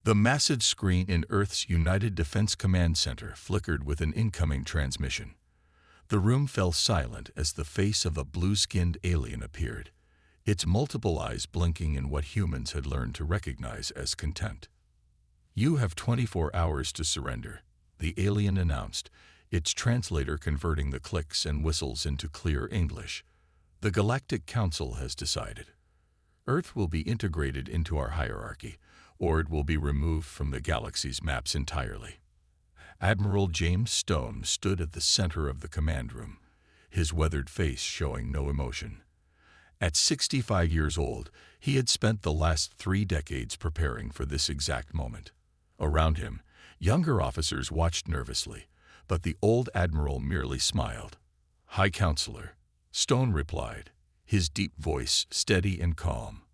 The massive screen in Earth's United Defense Command Center flickered with an incoming transmission. The room fell silent as the face of a blue-skinned alien appeared, its multiple eyes blinking in what humans had learned to recognize as contempt. "You have 24 hours to surrender," the alien announced, its translator converting the clicks and whistles into clear English. "The Galactic Council has decided. Earth will be integrated into our hierarchy, or it will be removed from the galaxy's maps entirely." Admiral James Stone stood at the center of the command room, his weathered face showing no emotion. At 65 years old, he had spent the last 3 decades preparing for this exact moment. Around him, younger officers watched nervously, but the old admiral merely smiled. "High Counselor," Stone replied, his deep voice steady and calm.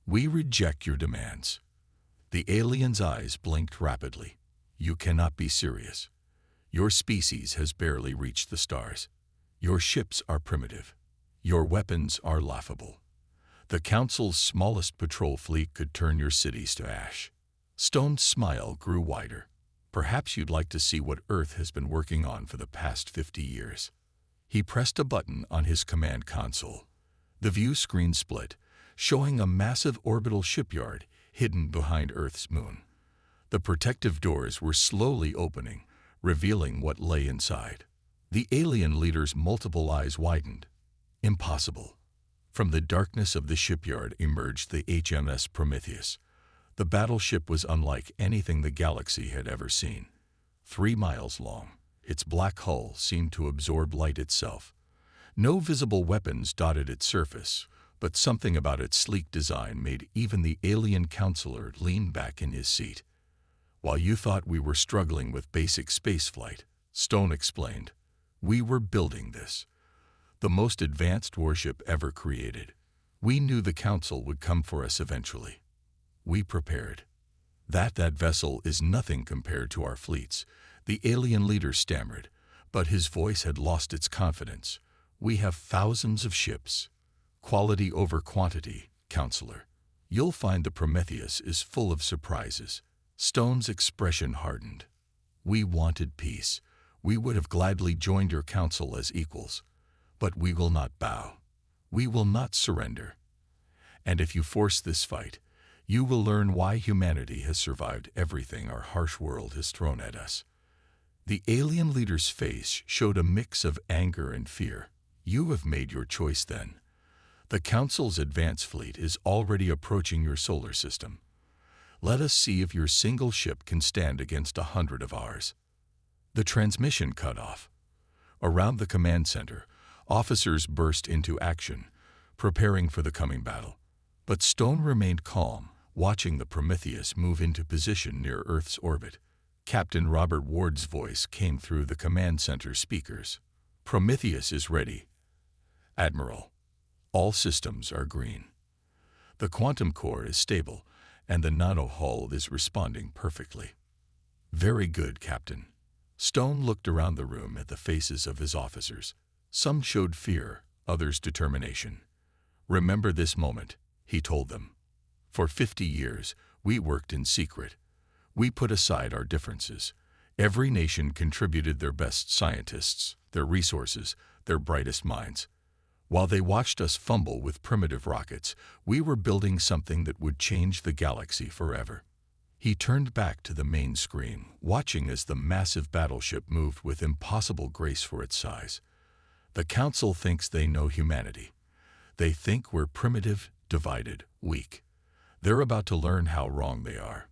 "We reject your demands." The alien's eyes blinked rapidly. "You cannot be serious. Your species has barely reached the stars. Your ships are primitive. Your weapons are laughable. The Council's smallest patrol fleet could turn your cities to ash." Stone's smile grew wider. "Perhaps you'd like to see what Earth has been working on for the past 50 years. He pressed a button on his command console. The view screen split, showing a massive orbital shipyard hidden behind Earth's moon. The protective doors were slowly opening, revealing what lay inside. The alien leader's multiple eyes widened. Impossible. From the darkness of the shipyard emerged the HMS Prometheus. The battleship was unlike anything the galaxy had ever seen. 3 miles long, its black hull seemed to absorb light itself. No visible weapons dotted its surface, but something about its sleek design made even the alien counselor lean back in his seat. "While you thought we were struggling with basic spaceflight," Stone explained, "we were building this. The most advanced warship ever created. We knew the Council would come for us eventually. We prepared. That vessel is nothing compared to our fleets," the alien leader stammered, but his voice had lost its confidence. "We have thousands of ships. Quality over quantity, Counselor. You'll find the Prometheus is full of surprises." Stone's expression hardened. "We wanted peace. We would have gladly joined your council as equals. But we will not bow. We will not surrender. And if you force this fight, you will learn why humanity has survived everything our harsh world has thrown at us." The alien leader's face showed a mix of anger and fear. "You have made your choice then. The Council's advance fleet is already approaching your solar system. Let us see if your single ship can stand against 100 of ours." The transmission cut off. Around the command center, officers burst into action, preparing for the coming battle. But Stone remained calm, watching the Prometheus move into position near Earth's orbit. Captain Robert Ward's voice came through the command center speakers. "Prometheus is ready, Admiral. All systems are green. The quantum core is stable, and the nano-hull is responding perfectly." "Very good, Captain." Stone looked around the room at the faces of his officers. Some showed fear, others determination. "Remember this moment," he told them. "For 50 years, we worked in secret. We put aside our differences. Every nation contributed their best scientists, their resources, their brightest minds. While they watched us fumble with primitive rockets, we were building something that would change the galaxy forever." He turned back to the main screen, watching as the massive battleship moved with impossible grace for its size. "The Council thinks they know humanity. They think we're primitive, divided, weak. They're about to learn how wrong they are."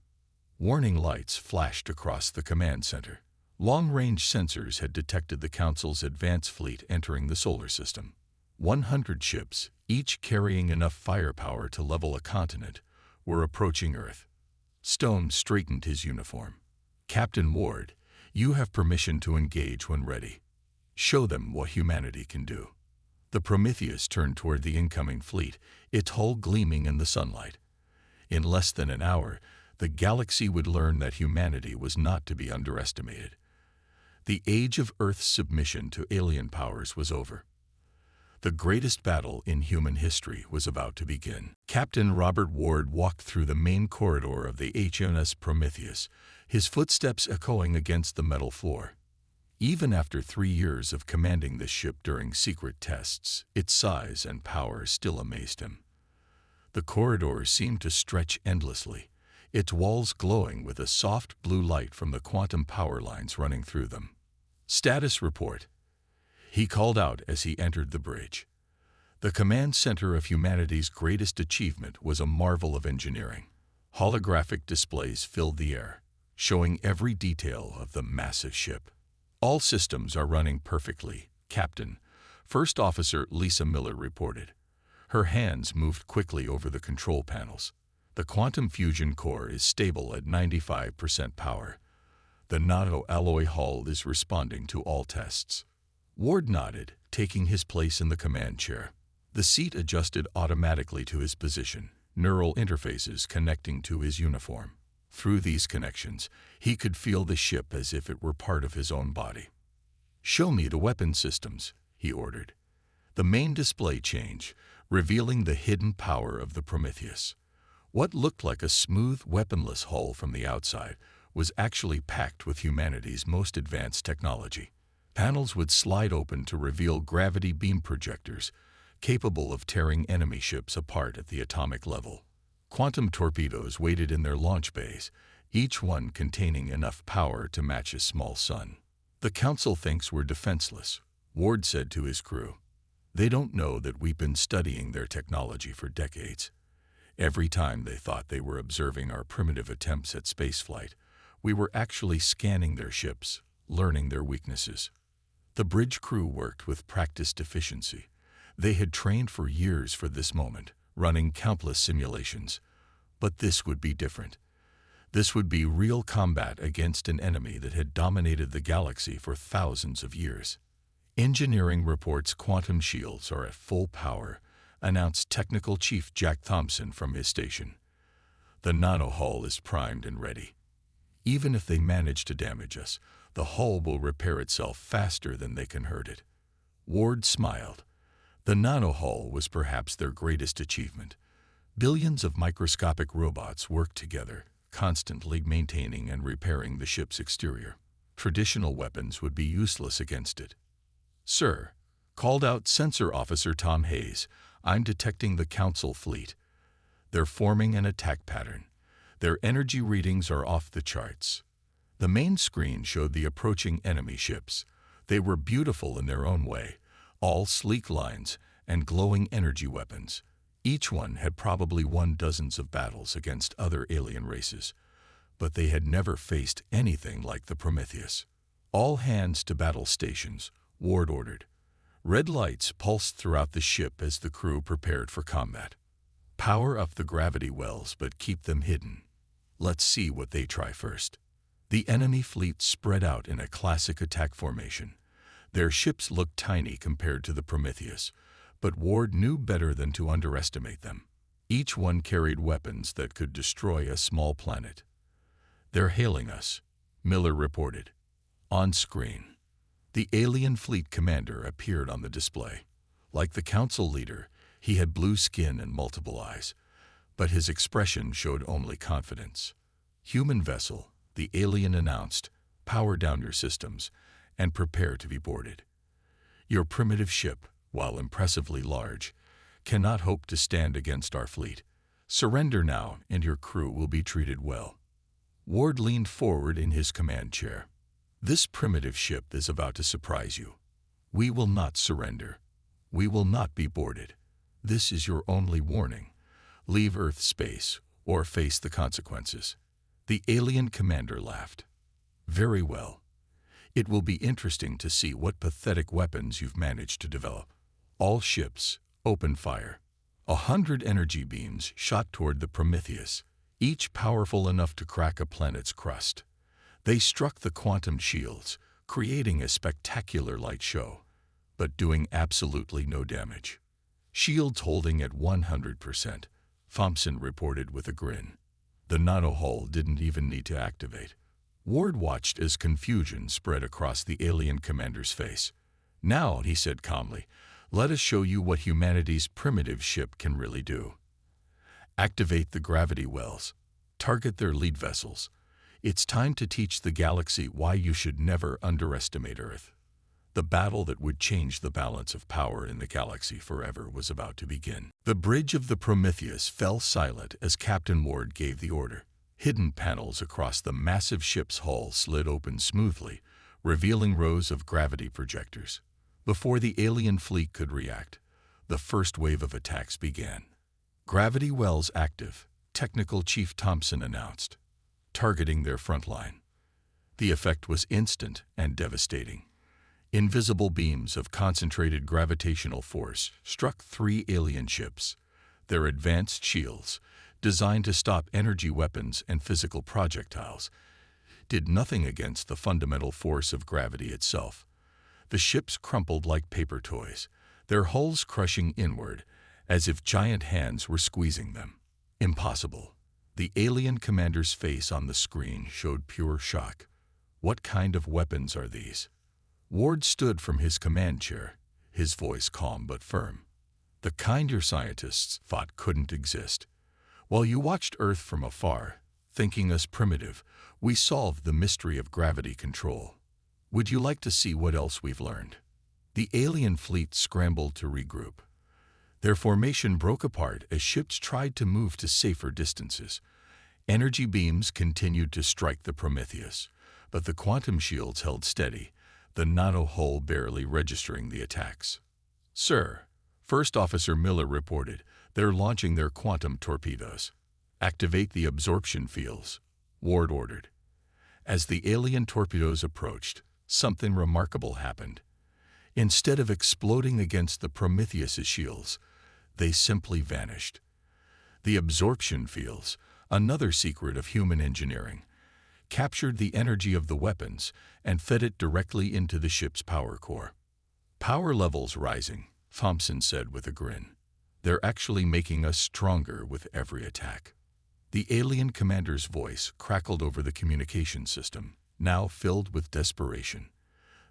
Warning lights flashed across the command center. Long-range sensors had detected the Council's advance fleet entering the solar system. 100 ships, each carrying enough firepower to level a continent, were approaching Earth. Stone straightened his uniform. "Captain Ward, you have permission to engage when ready. Show them what humanity can do." The Prometheus turned toward the incoming fleet, its hull gleaming in the sunlight. In less than an hour, the galaxy would learn that humanity was not to be underestimated. The age of Earth's submission to alien powers was over. The greatest battle in human history was about to begin. Captain Robert Ward walked through the main corridor of the HMS Prometheus, his footsteps echoing against the metal floor. Even after 3 years of commanding the ship during secret tests, its size and power still amazed him. The corridors seemed to stretch endlessly, its walls glowing with a soft blue light from the quantum power lines running through them. "Status report," he called out as he entered the bridge. The command center of humanity's greatest achievement was a marvel of engineering. Holographic displays filled the air, showing every detail of the massive ship. "All systems are running perfectly, Captain," First Officer Lisa Miller reported. Her hands moved quickly over the control panels. "The quantum fusion core is stable at 95% power. The nano-alloy hull is responding to all tests." Ward nodded, taking his place in the command chair. The seat adjusted automatically to his position, neural interfaces connecting to his uniform. Through these connections, he could feel the ship as if it were part of his own body. "Show me the weapon systems," he ordered. The main display changed, revealing the hidden power of the Prometheus. What looked like a smooth, weaponless hull from the outside was actually packed with humanity's most advanced technology. Panels would slide open to reveal gravity beam projectors, capable of tearing enemy ships apart at the atomic level. Quantum torpedoes waited in their launch bays, each one containing enough power to match a small sun. "The Council thinks we're defenseless," Ward said to his crew. "They don't know that we've been studying their technology for decades. Every time they thought they were observing our primitive attempts at spaceflight, we were actually scanning their ships, learning their weaknesses." The bridge crew worked with practiced efficiency. They had trained for years for this moment, running countless simulations. But this would be different. This would be real combat against an enemy that had dominated the galaxy for thousands of years. "Engineering reports quantum shields are at full power," announced Technical Chief Jack Thompson from his station. "The nano-hull is primed and ready. Even if they manage to damage us, the hull will repair itself faster than they can hurt it." Ward smiled. The nano-hull was perhaps their greatest achievement. Billions of microscopic robots worked together, constantly maintaining and repairing the ship's exterior. Traditional weapons would be useless against it. "Sir," called out Sensor Officer Tom Hayes, "I'm detecting the Council fleet. They're forming an attack pattern. Their energy readings are off the charts." The main screen showed the approaching enemy ships. They were beautiful in their own way, all sleek lines and glowing energy weapons. Each one had probably won dozens of battles against other alien races, but they had never faced anything like the Prometheus. "All hands to battle stations," Ward ordered. Red lights pulsed throughout the ship as the crew prepared for combat. "Power up the gravity wells, but keep them hidden. Let's see what they try first." The enemy fleet spread out in a classic attack formation. Their ships looked tiny compared to the Prometheus, but Ward knew better than to underestimate them. Each one carried weapons that could destroy a small planet. "They're hailing us," Miller reported. On screen, the alien fleet commander appeared on the display. Like the Council leader, he had blue skin and multiple eyes, but his expression showed only confidence. "Human vessel," the alien announced, "power down your systems and prepare to be boarded. Your primitive ship, while impressively large, cannot hope to stand against our fleet. Surrender now and your crew will be treated well." Ward leaned forward in his command chair. "This primitive ship is about to surprise you. We will not surrender. We will not be boarded. This is your only warning. Leave Earth space or face the consequences." The alien commander laughed. "Very well. It will be interesting to see what pathetic weapons you've managed to develop. All ships, open fire." 100 energy beams shot toward the Prometheus, each powerful enough to crack a planet's crust. They struck the quantum shields, creating a spectacular light show, but doing absolutely no damage. "Shields holding at 100%, Thompson reported with a grin. The nano-hull didn't even need to activate. Ward watched as confusion spread across the alien commander's face. "Now," he said calmly, Let us show you what humanity's primitive ship can really do. Activate the gravity wells. Target their lead vessels. It's time to teach the galaxy why you should never underestimate Earth. The battle that would change the balance of power in the galaxy forever was about to begin. The bridge of the Prometheus fell silent as Captain Ward gave the order. Hidden panels across the massive ship's hull slid open smoothly, revealing rows of gravity projectors. Before the alien fleet could react, the first wave of attacks began. "Gravity wells active," Technical Chief Thompson announced, targeting their front line. The effect was instant and devastating. Invisible beams of concentrated gravitational force struck 3 alien ships. Their advanced shields, designed to stop energy weapons and physical projectiles, did nothing against the fundamental force of gravity itself. The ships crumpled like paper toys, their hulls crushing inward, as if giant hands were squeezing them. Impossible. The alien commander's face on the screen showed pure shock. What kind of weapons are these? Ward stood from his command chair, his voice calm but firm. "The kind your scientists thought couldn't exist. While you watched Earth from afar, thinking us primitive, we solved the mystery of gravity control. Would you like to see what else we've learned?" The alien fleet scrambled to regroup. Their formation broke apart as ships tried to move to safer distances. Energy beams continued to strike the Prometheus, but the quantum shields held steady, the nano-hull barely registering the attacks. "Sir," First Officer Miller reported, "they're launching their quantum torpedoes." "Activate the absorption fields," Ward ordered. As the alien torpedoes approached, something remarkable happened. Instead of exploding against the Prometheus's shields, they simply vanished. The absorption fields, another secret of human engineering, captured the energy of the weapons and fed it directly into the ship's power core. "Power levels rising," Thompson said with a grin. "They're actually making us stronger with every attack." The alien commander's voice crackled over the communication system, now filled with desperation.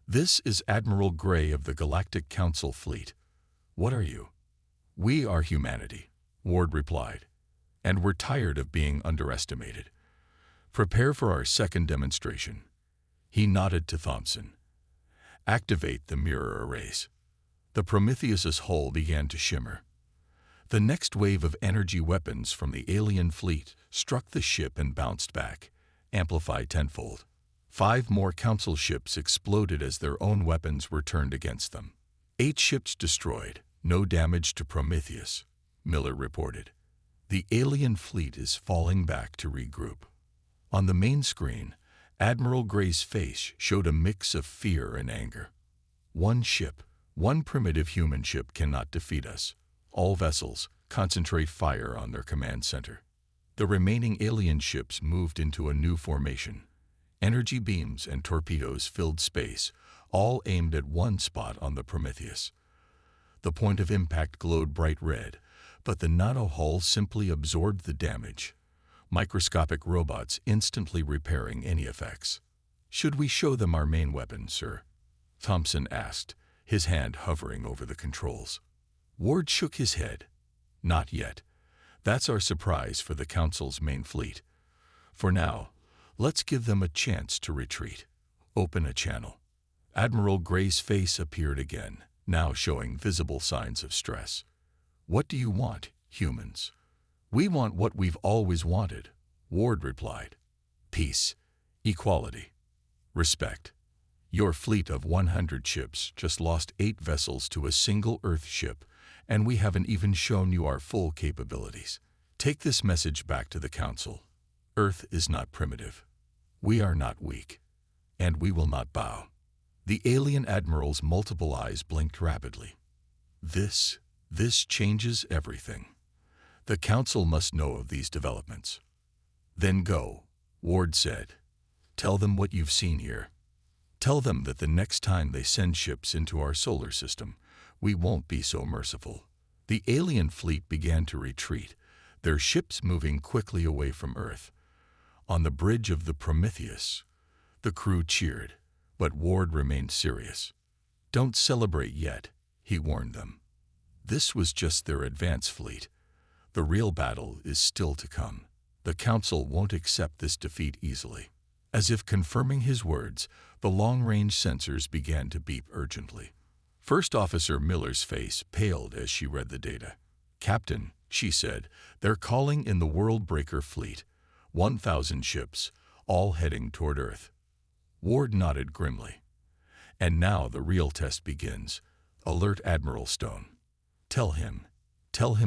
"This is Admiral Gray of the Galactic Council Fleet. What are you?" "We are humanity," Ward replied, "and we're tired of being underestimated. Prepare for our second demonstration." He nodded to Thompson. "Activate the mirror arrays." The Prometheus's hull began to shimmer. The next wave of energy weapons from the alien fleet struck the ship and bounced back, amplified tenfold. 5 more council ships exploded as their own weapons were turned against them. 8 ships destroyed, no damage to Prometheus, Miller reported. The alien fleet is falling back to regroup. On the main screen, Admiral Gray's face showed a mix of fear and anger. "One ship, one primitive human ship cannot defeat us. All vessels, concentrate fire on their command center." The remaining alien ships moved into a new formation. Energy beams and torpedoes filled space, all aimed at one spot on the Prometheus. The point of impact glowed bright red, but the nano-hull simply absorbed the damage, microscopic robots instantly repairing any effects. "Should we show them our main weapon, sir?" Thompson asked, his hand hovering over the controls. Ward shook his head. "Not yet. That's our surprise for the Council's main fleet. For now, let's give them a chance to retreat. Open a channel." Admiral Gray's face appeared again, now showing visible signs of stress. "What do you want, humans?" "We want what we've always wanted," Ward replied. "Peace, equality, respect. Your fleet of 100 ships just lost 8 vessels to a single Earth ship, and we haven't even shown you our full capabilities. Take this message back to the Council. Earth is not primitive. We are not weak, and we will not bow." The alien admiral's multiple eyes blinked rapidly. This changes everything. The Council must know of these developments." "Then go," Ward said. "Tell them what you've seen here. Tell them that the next time they send ships into our solar system, we won't be so merciful." The alien fleet began to retreat, their ships moving quickly away from Earth. On the bridge of the Prometheus, the crew cheered, but Ward remained serious. "Don't celebrate yet," he warned them. This was just their advance fleet. The real battle is still to come. The Council won't accept this defeat easily. As if confirming his words, the long-range sensors began to beep urgently. First Officer Miller's face paled as she read the data. "Captain," she said, "they're calling in the World Breaker fleet. 1,000 ships, all heading toward Earth." Ward nodded grimly. "And now the real test begins. Alert Admiral Stone. Tell him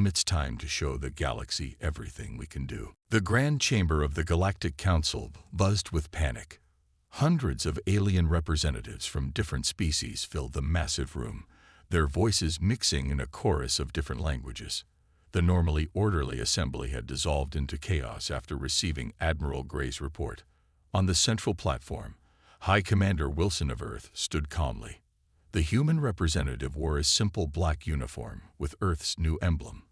it's time to show the galaxy everything we can do." The Grand Chamber of the Galactic Council buzzed with panic. Hundreds of alien representatives from different species filled the massive room, their voices mixing in a chorus of different languages. The normally orderly assembly had dissolved into chaos after receiving Admiral Gray's report. On the central platform, High Commander Wilson of Earth stood calmly. The human representative wore a simple black uniform with Earth's new emblem.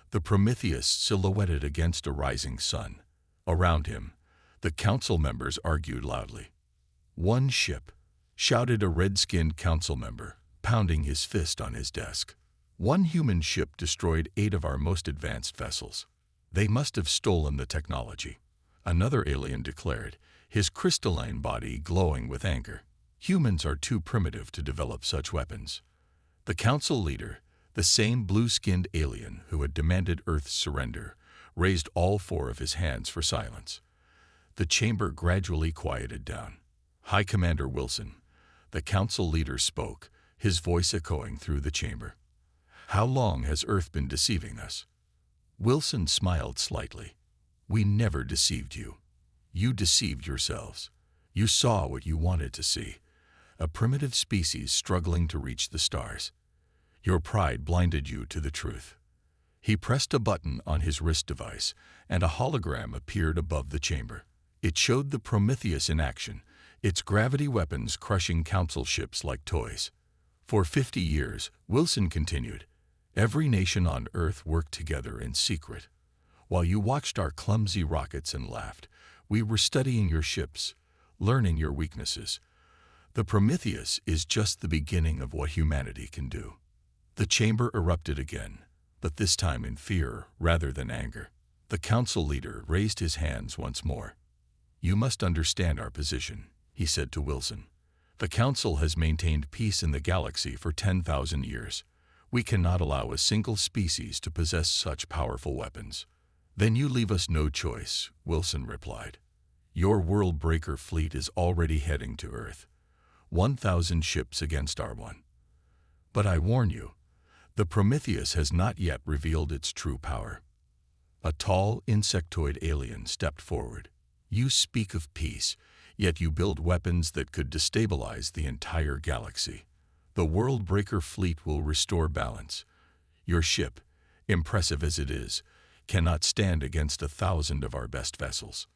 The Prometheus silhouetted against a rising sun. Around him, the council members argued loudly. "One ship," shouted a red-skinned council member, pounding his fist on his desk. "One human ship destroyed 8 of our most advanced vessels. They must have stolen the technology," another alien declared, his crystalline body glowing with anger. "Humans are too primitive to develop such weapons." The council leader, the same blue-skinned alien who had demanded Earth's surrender, raised all 4 of his hands for silence. The chamber gradually quieted down. "High Commander Wilson," the council leader spoke, his voice echoing through the chamber. "How long has Earth been deceiving us?" Wilson smiled slightly. "We never deceived you. You deceived yourselves. You saw what you wanted to see. A primitive species struggling to reach the stars. Your pride blinded you to the truth." He pressed a button on his wrist device, and a hologram appeared above the chamber. It showed the Prometheus in action, its gravity weapons crushing council ships like toys. "For 50 years, Wilson continued, every nation on Earth worked together in secret. While you watched our clumsy rockets and laughed, we were studying your ships, learning your weaknesses. The Prometheus is just the beginning of what humanity can do." The chamber erupted again, but this time in fear rather than anger. The council leader raised his hands once more. "You must understand our position," he said to Wilson. "The council has maintained peace in the galaxy for 10,000 years. We cannot allow a single species to possess such powerful weapons." "Then you leave us no choice," Wilson replied. "Your World Breaker fleet is already heading to Earth. 1,000 ships against our 1. But I warn you, the Prometheus has not yet revealed its true power." A tall, insectoid alien stepped forward. "You speak of peace, yet you build weapons that could destabilize the entire galaxy. The World Breaker fleet will restore balance. Your ship, impressive as it is, cannot stand against 1,000 of our best vessels."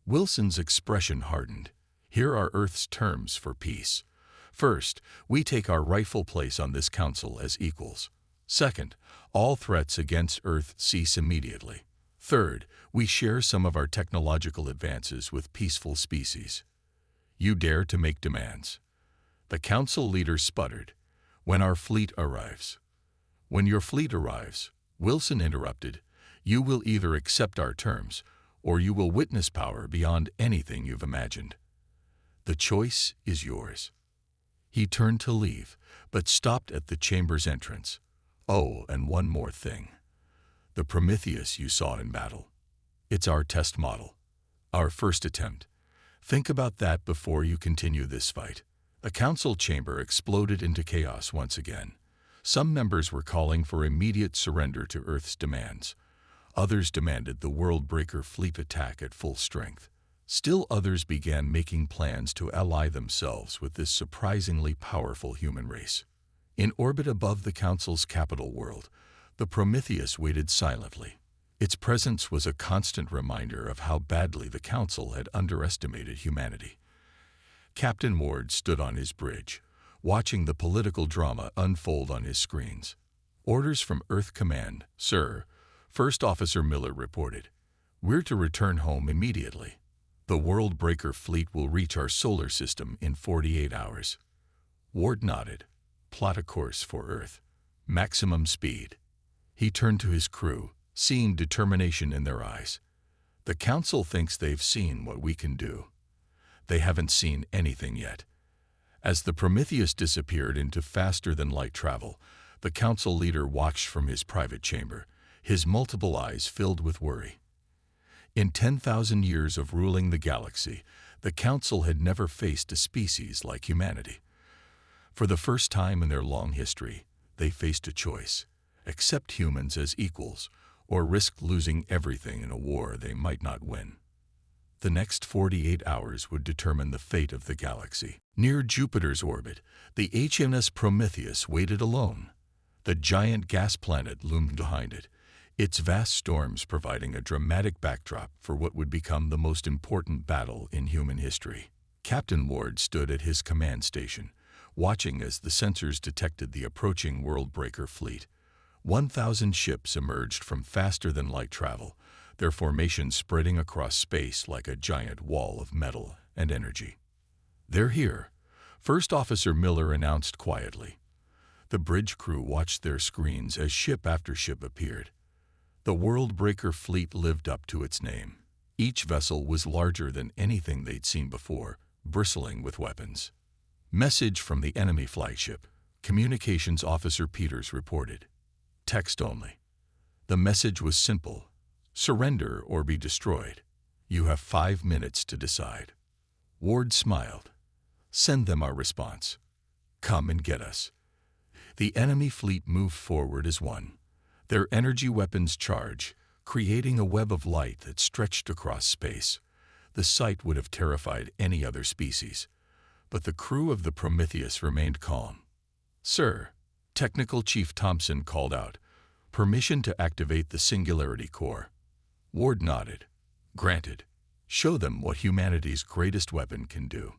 Wilson's expression hardened. "Here are Earth's terms for peace. First, we take our rightful place on this council as equals. Second, all threats against Earth cease immediately. Third, we share some of our technological advances with peaceful species. You dare to make demands." The council leader sputtered. "When our fleet arrives." "When your fleet arrives," Wilson interrupted, "you will either accept our terms, or you will witness power beyond anything you've imagined. The choice is yours." He turned to leave, but stopped at the chamber's entrance. "Oh, and one more thing. The Prometheus you saw in battle. It's our test model. Our first attempt. Think about that before you continue this fight." The council chamber exploded into chaos once again. Some members were calling for immediate surrender to Earth's demands. Others demanded the World Breaker fleet attack at full strength. Still others began making plans to ally themselves with this surprisingly powerful human race. In orbit above the Council's capital world, the Prometheus waited silently. Its presence was a constant reminder of how badly the Council had underestimated humanity. Captain Ward stood on his bridge, watching the political drama unfold on his screens. "Orders from Earth Command, sir," First Officer Miller reported. "We're to return home immediately. The World Breaker fleet will reach our solar system in 48 hours. Ward nodded. plot a course for Earth. Maximum speed. He turned to his crew, seeing determination in their eyes. The Council thinks they've seen what we can do. They haven't seen anything yet. As the Prometheus disappeared into faster-than-light travel, the Council leader watched from his private chamber, his multiple eyes filled with worry. In 10,000 years of ruling the galaxy, the Council had never faced a species like humanity. For the first time in their long history, they faced a choice: accept humans as equals, or risk losing everything in a war they might not win. The next 48 hours would determine the fate of the galaxy. Near Jupiter's orbit, the HMS Prometheus waited alone. The giant gas planet loomed behind it, its vast storms providing a dramatic backdrop for what would become the most important battle in human history. Captain Ward stood at his command station, watching as the sensors detected the approaching world-breaker fleet. 1,000 ships emerged from faster-than-light travel, their formation spreading across space like a giant wall of metal and energy. "They're here," First Officer Miller announced quietly. The bridge crew watched their screens as ship after ship appeared. The world-breaker fleet lived up to its name. Each vessel was larger than anything they'd seen before, bristling with weapons. "Message from the enemy flagship," Communications Officer Peters reported. Text only. The message was simple: surrender or be destroyed. You have 5 minutes to decide. Ward smiled. "Send them our response. Come and get us." The enemy fleet moved forward as one, their energy weapons charged, creating a web of light that stretched across space. The sight would have terrified any other species, but the crew of the Prometheus remained calm. "Sir," Technical Chief Thompson called out, "permission to activate the Singularity Core." Ward nodded. "Granted. Show them what humanity's greatest weapon can do."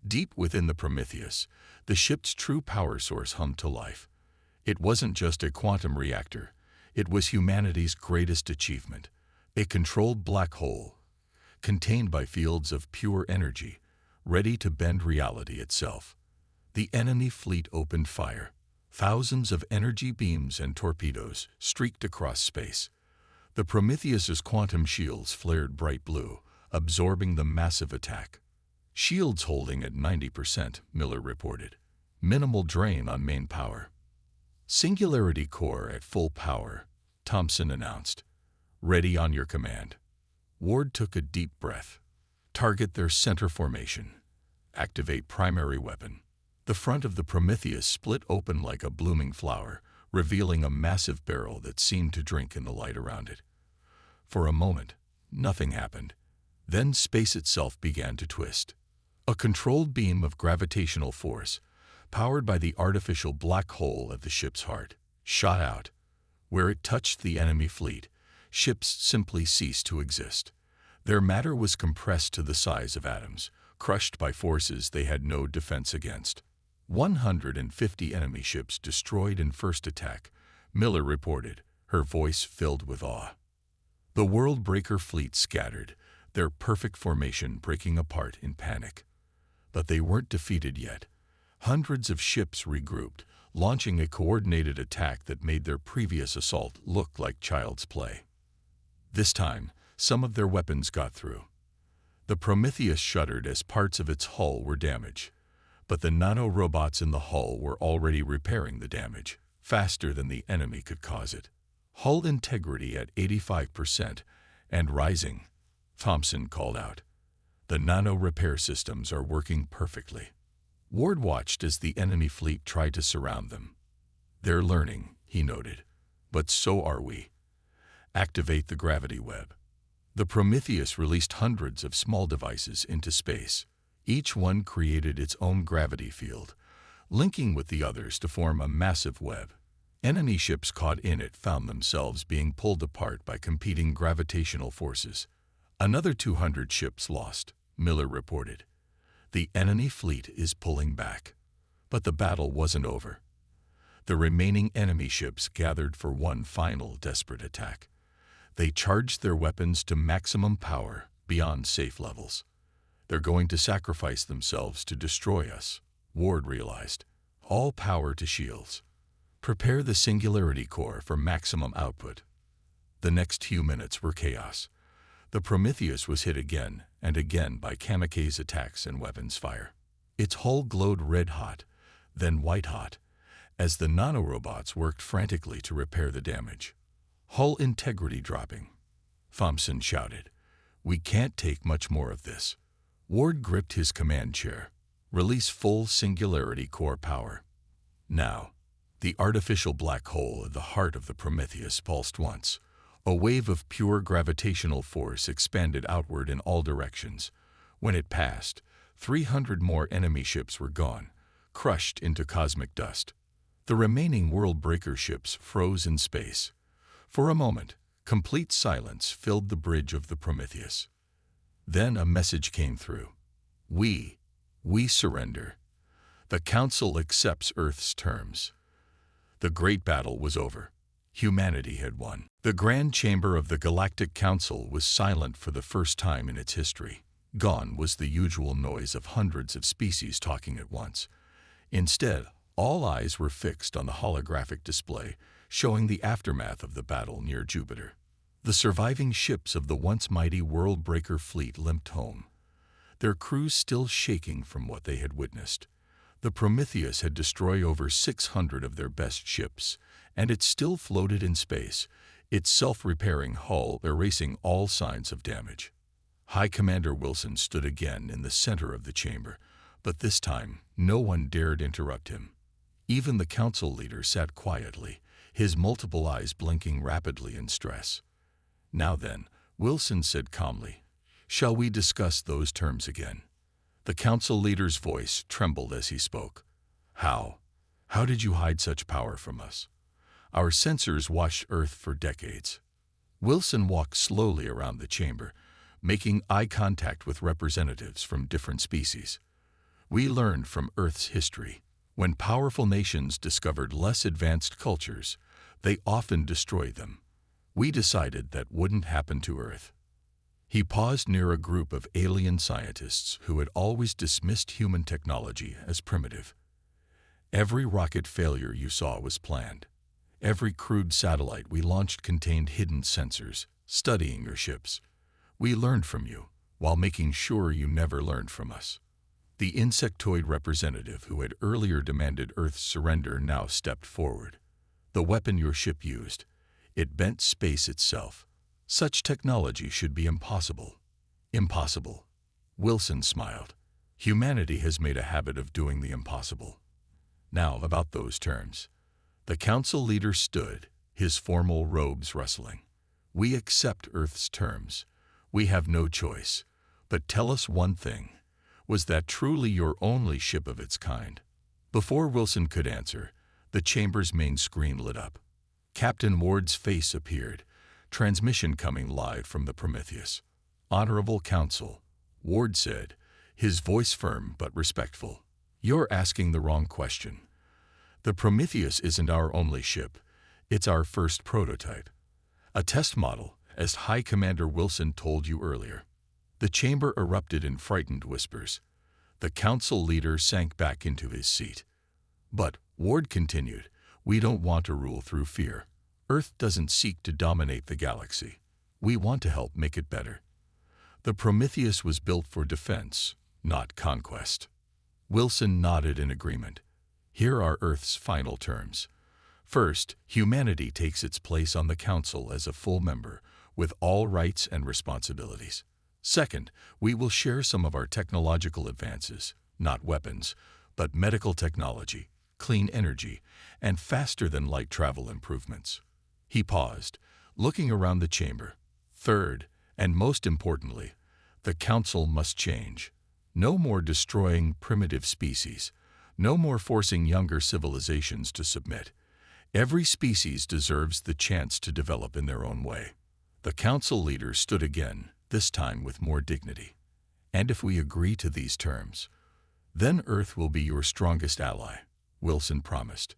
Deep within the Prometheus, the ship's true power source hummed to life. It wasn't just a quantum reactor. It was humanity's greatest achievement, a controlled black hole, contained by fields of pure energy, ready to bend reality itself. The enemy fleet opened fire. Thousands of energy beams and torpedoes streaked across space. The Prometheus's quantum shields flared bright blue, absorbing the massive attack. "Shields holding at 90%, Miller reported. "Minimal drain on main power." "Singularity Core at full power," Thompson announced. "Ready on your command." Ward took a deep breath. "Target their center formation. Activate primary weapon." The front of the Prometheus split open like a blooming flower, revealing a massive barrel that seemed to drink in the light around it. For a moment, nothing happened. Then space itself began to twist. A controlled beam of gravitational force, powered by the artificial black hole at the ship's heart, shot out. Where it touched the enemy fleet, ships simply ceased to exist. Their matter was compressed to the size of atoms, crushed by forces they had no defense against. 150 enemy ships destroyed in first attack, Miller reported, her voice filled with awe. The world-breaker fleet scattered, their perfect formation breaking apart in panic. But they weren't defeated yet. Hundreds of ships regrouped, launching a coordinated attack that made their previous assault look like child's play. This time, some of their weapons got through. The Prometheus shuddered as parts of its hull were damaged, but the nano-robots in the hull were already repairing the damage, faster than the enemy could cause it. "Hull integrity at 85% and rising," Thompson called out. "The nano-repair systems are working perfectly." Ward watched as the enemy fleet tried to surround them. "They're learning," he noted, "but so are we. Activate the gravity web." The Prometheus released hundreds of small devices into space. Each one created its own gravity field, linking with the others to form a massive web. Enemy ships caught in it found themselves being pulled apart by competing gravitational forces. "Another 200 ships lost," Miller reported. "The enemy fleet is pulling back." But the battle wasn't over. The remaining enemy ships gathered for one final desperate attack. They charged their weapons to maximum power, beyond safe levels. "They're going to sacrifice themselves to destroy us," Ward realized. All power to shields. Prepare the Singularity Core for maximum output. The next few minutes were chaos. The Prometheus was hit again and again by kamikaze attacks and weapons fire. Its hull glowed red-hot, then white-hot, as the nanorobots worked frantically to repair the damage. Hull integrity dropping. Thompson shouted, "We can't take much more of this." Ward gripped his command chair. "Release full Singularity Core power." Now, the artificial black hole at the heart of the Prometheus pulsed once. A wave of pure gravitational force expanded outward in all directions. When it passed, 300 more enemy ships were gone, crushed into cosmic dust. The remaining world-breaker ships froze in space. For a moment, complete silence filled the bridge of the Prometheus. Then a message came through. We surrender. The Council accepts Earth's terms." The great battle was over. Humanity had won. The Grand Chamber of the Galactic Council was silent for the first time in its history. Gone was the usual noise of hundreds of species talking at once. Instead, all eyes were fixed on the holographic display, showing the aftermath of the battle near Jupiter. The surviving ships of the once mighty world-breaker fleet limped home, their crews still shaking from what they had witnessed. The Prometheus had destroyed over 600 of their best ships, and it still floated in space, its self-repairing hull erasing all signs of damage. High Commander Wilson stood again in the center of the chamber, but this time no one dared interrupt him. Even the council leader sat quietly, his multiple eyes blinking rapidly in stress. "Now then," Wilson said calmly, "shall we discuss those terms again?" The council leader's voice trembled as he spoke. How did you hide such power from us? Our sensors watched Earth for decades." Wilson walked slowly around the chamber, making eye contact with representatives from different species. "We learned from Earth's history. When powerful nations discovered less advanced cultures, they often destroyed them. We decided that wouldn't happen to Earth." He paused near a group of alien scientists who had always dismissed human technology as primitive. "Every rocket failure you saw was planned. Every crude satellite we launched contained hidden sensors, studying your ships. We learned from you, while making sure you never learned from us." The insectoid representative who had earlier demanded Earth's surrender now stepped forward. "The weapon your ship used, it bent space itself. Such technology should be impossible." "Impossible?" Wilson smiled. "Humanity has made a habit of doing the impossible." Now about those terms. The council leader stood, his formal robes rustling. "We accept Earth's terms. We have no choice. But tell us one thing. Was that truly your only ship of its kind?" Before Wilson could answer, the chamber's main screen lit up. Captain Ward's face appeared, transmission coming live from the Prometheus. "Honorable Council," Ward said, his voice firm but respectful. "You're asking the wrong question. The Prometheus isn't our only ship. It's our first prototype. A test model, as High Commander Wilson told you earlier." The chamber erupted in frightened whispers. The council leader sank back into his seat. "But," Ward continued, "we don't want to rule through fear. Earth doesn't seek to dominate the galaxy. We want to help make it better. The Prometheus was built for defense, not conquest." Wilson nodded in agreement. "Here are Earth's final terms. First, humanity takes its place on the Council as a full member, with all rights and responsibilities. Second, we will share some of our technological advances, not weapons, but medical technology, clean energy, and faster-than-light travel improvements." He paused, looking around the chamber. "Third, and most importantly, the Council must change. No more destroying primitive species. No more forcing younger civilizations to submit. Every species deserves the chance to develop in their own way." The council leader stood again, this time with more dignity. "And if we agree to these terms, then Earth will be your strongest ally," Wilson promised.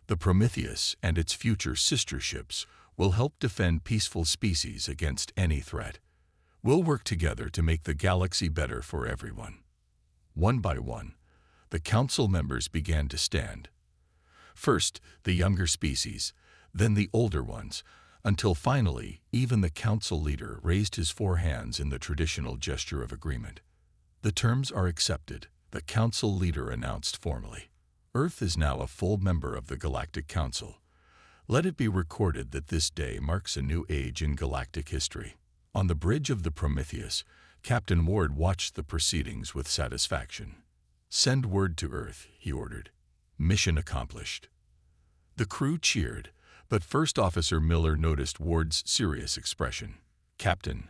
"The Prometheus and its future sister ships will help defend peaceful species against any threat. We'll work together to make the galaxy better for everyone." One by one, The council members began to stand. First, the younger species, then the older ones, until finally, even the council leader raised his four hands in the traditional gesture of agreement. The terms are accepted, the council leader announced formally. Earth is now a full member of the Galactic Council. Let it be recorded that this day marks a new age in galactic history. On the bridge of the Prometheus, Captain Ward watched the proceedings with satisfaction. "Send word to Earth," he ordered. "Mission accomplished." The crew cheered, but First Officer Miller noticed Ward's serious expression. "Captain,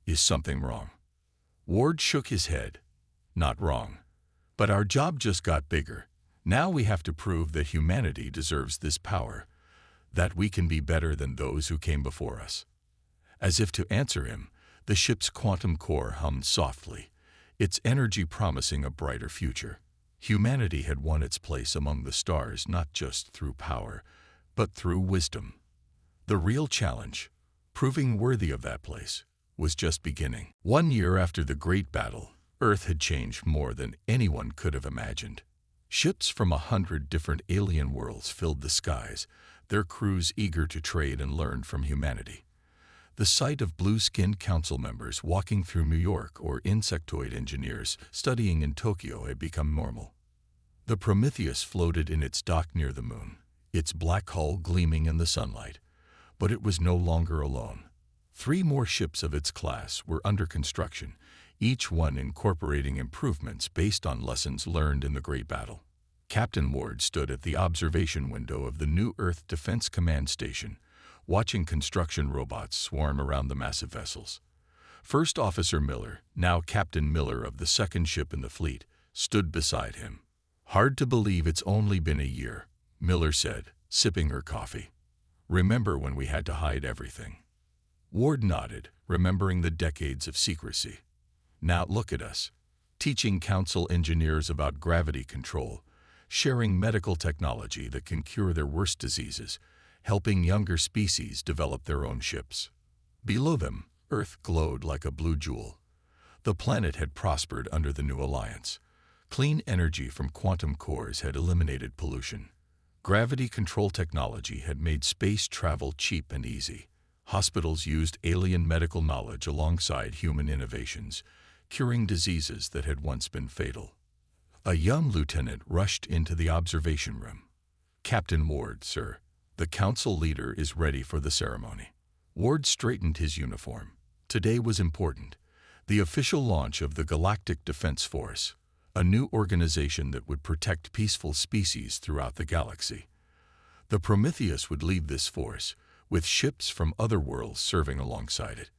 is something wrong?" Ward shook his head. "Not wrong. But our job just got bigger. Now we have to prove that humanity deserves this power, that we can be better than those who came before us." As if to answer him, the ship's quantum core hummed softly, its energy promising a brighter future. Humanity had won its place among the stars not just through power, but through wisdom. The real challenge, proving worthy of that place, was just beginning. 1 year after the Great Battle, Earth had changed more than anyone could have imagined. Ships from 100 different alien worlds filled the skies, their crews eager to trade and learn from humanity. The sight of blue-skinned council members walking through New York or insectoid engineers studying in Tokyo had become normal. The Prometheus floated in its dock near the moon, its black hull gleaming in the sunlight. But it was no longer alone. 3 more ships of its class were under construction, each one incorporating improvements based on lessons learned in the Great Battle. Captain Ward stood at the observation window of the new Earth Defense Command Station, watching construction robots swarm around the massive vessels. First Officer Miller, now Captain Miller of the second ship in the fleet, stood beside him. "Hard to believe it's only been a year," Miller said, sipping her coffee. "Remember when we had to hide everything?" Ward nodded, remembering the decades of secrecy. "Now look at us, teaching council engineers about gravity control, sharing medical technology that can cure their worst diseases, helping younger species develop their own ships." Below them, Earth glowed like a blue jewel. The planet had prospered under the new alliance. Clean energy from quantum cores had eliminated pollution. Gravity control technology had made space travel cheap and easy. Hospitals used alien medical knowledge alongside human innovations, curing diseases that had once been fatal. A young lieutenant rushed into the observation room. "Captain Ward, sir. The council leader is ready for the ceremony." Ward straightened his uniform. Today was important. The official launch of the Galactic Defense Force, a new organization that would protect peaceful species throughout the galaxy. The Prometheus would lead this force, with ships from other worlds serving alongside it.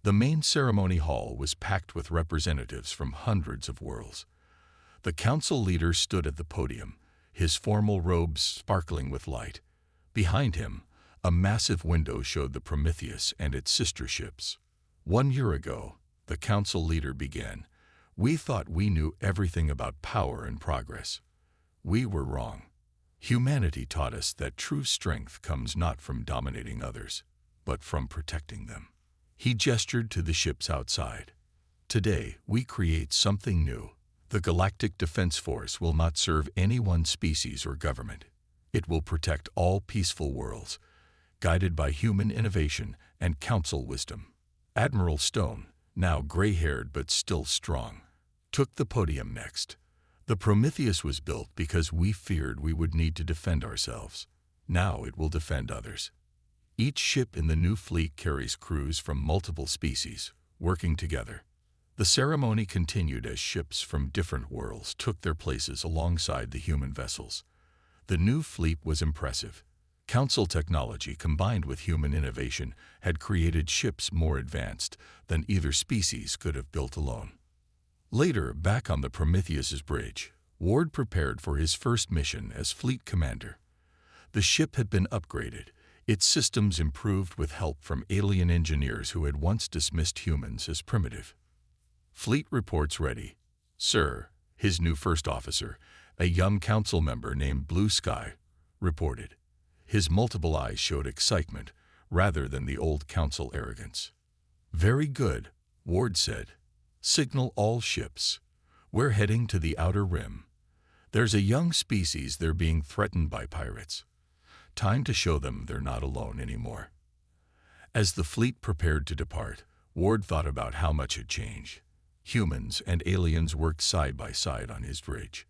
The main ceremony hall was packed with representatives from hundreds of worlds. The council leader stood at the podium, his formal robes sparkling with light. Behind him, a massive window showed the Prometheus and its sister ships. 1 year ago, the council leader began, "We thought we knew everything about power and progress. We were wrong. Humanity taught us that true strength comes not from dominating others, but from protecting them." He gestured to the ships outside. "Today, we create something new. The Galactic Defense Force will not serve any one species or government. It will protect all peaceful worlds, guided by human innovation and council wisdom." Admiral Stone, now gray-haired but still strong, took the podium next. "The Prometheus was built because we feared we would need to defend ourselves. Now it will defend others." Each ship in the new fleet carries crews from multiple species, working together. The ceremony continued as ships from different worlds took their places alongside the human vessels. The new fleet was impressive. Council technology combined with human innovation had created ships more advanced than either species could have built alone. Later, back on the Prometheus's bridge, Ward prepared for his first mission as fleet commander. The ship had been upgraded, its systems improved with help from alien engineers who had once dismissed humans as primitive. "Fleet reports ready, sir," his new first officer, a young council member named Blue Sky, reported. His multiple eyes showed excitement rather than the old council arrogance. "Very good," Ward said. "Signal all ships. We're heading to the outer rim." There's a young species, they're being threatened by pirates. Time to show them they're not alone anymore. As the fleet prepared to depart, Ward thought about how much had changed. Humans and aliens worked side by side on his bridge.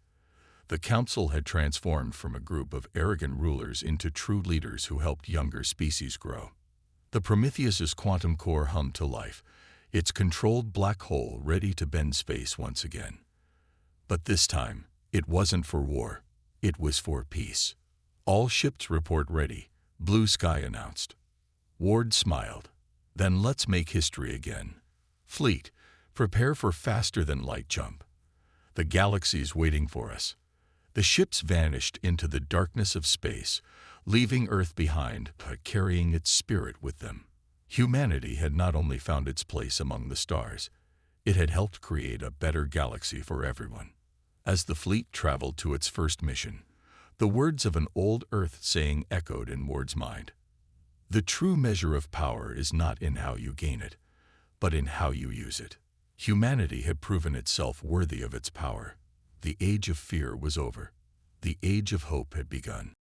The council had transformed from a group of arrogant rulers into true leaders who helped younger species grow. The Prometheus's quantum core hummed to life, its controlled black hole ready to bend space once again. But this time, it wasn't for war. It was for peace. All ships report ready, Blue Sky announced. Ward smiled. Then let's make history again. Fleet, prepare for faster-than-light jump. The galaxy's waiting for us. The ships vanished into the darkness of space, leaving Earth behind, but carrying its spirit with them. Humanity had not only found its place among the stars, it had helped create a better galaxy for everyone. As the fleet traveled to its first mission, the words of an old Earth saying echoed in Ward's mind. The true measure of power is not in how you gain it, but in how you use it. Humanity had proven itself worthy of its power. The age of fear was over. The age of hope had begun.